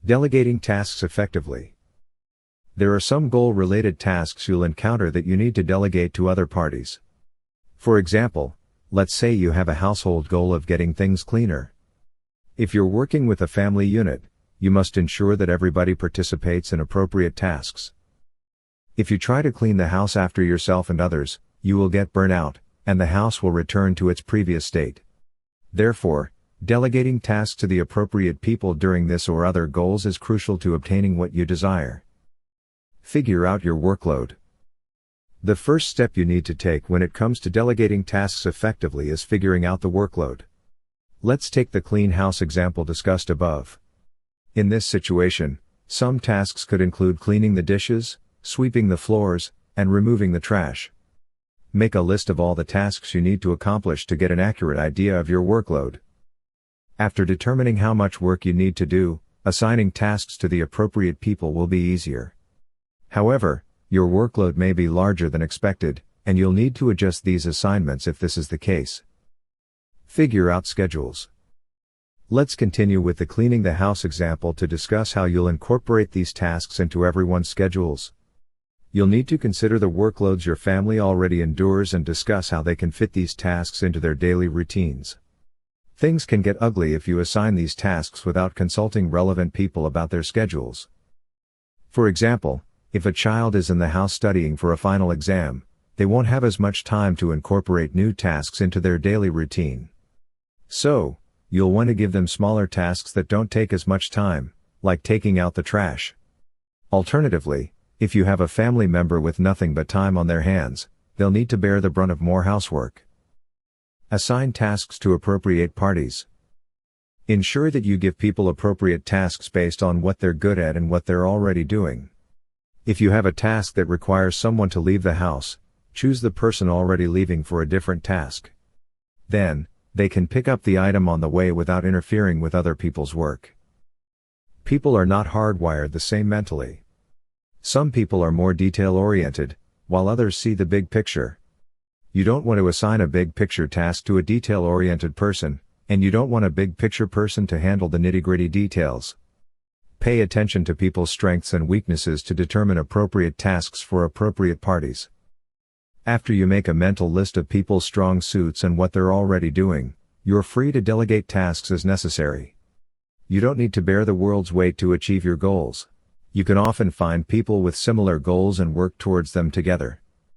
Delegating tasks effectively. There are some goal-related tasks you'll encounter that you need to delegate to other parties. For example, let's say you have a household goal of getting things cleaner. If you're working with a family unit, you must ensure that everybody participates in appropriate tasks. If you try to clean the house after yourself and others, you will get burnt out, and the house will return to its previous state. Therefore, delegating tasks to the appropriate people during this or other goals is crucial to obtaining what you desire. Figure out your workload. The first step you need to take when it comes to delegating tasks effectively is figuring out the workload. Let's take the clean house example discussed above. In this situation, some tasks could include cleaning the dishes, sweeping the floors, and removing the trash. Make a list of all the tasks you need to accomplish to get an accurate idea of your workload. After determining how much work you need to do, assigning tasks to the appropriate people will be easier. However, your workload may be larger than expected, and you'll need to adjust these assignments if this is the case. Figure out schedules. Let's continue with the cleaning the house example to discuss how you'll incorporate these tasks into everyone's schedules. You'll need to consider the workloads your family already endures and discuss how they can fit these tasks into their daily routines. Things can get ugly if you assign these tasks without consulting relevant people about their schedules. For example, if a child is in the house studying for a final exam, they won't have as much time to incorporate new tasks into their daily routine. So, you'll want to give them smaller tasks that don't take as much time, like taking out the trash. Alternatively, if you have a family member with nothing but time on their hands, they'll need to bear the brunt of more housework. Assign tasks to appropriate parties. Ensure that you give people appropriate tasks based on what they're good at and what they're already doing. If you have a task that requires someone to leave the house, choose the person already leaving for a different task. Then, they can pick up the item on the way without interfering with other people's work. People are not hardwired the same mentally. Some people are more detail-oriented, while others see the big picture. You don't want to assign a big picture task to a detail-oriented person, and you don't want a big picture person to handle the nitty-gritty details. Pay attention to people's strengths and weaknesses to determine appropriate tasks for appropriate parties. After you make a mental list of people's strong suits and what they're already doing, you're free to delegate tasks as necessary. You don't need to bear the world's weight to achieve your goals. You can often find people with similar goals and work towards them together.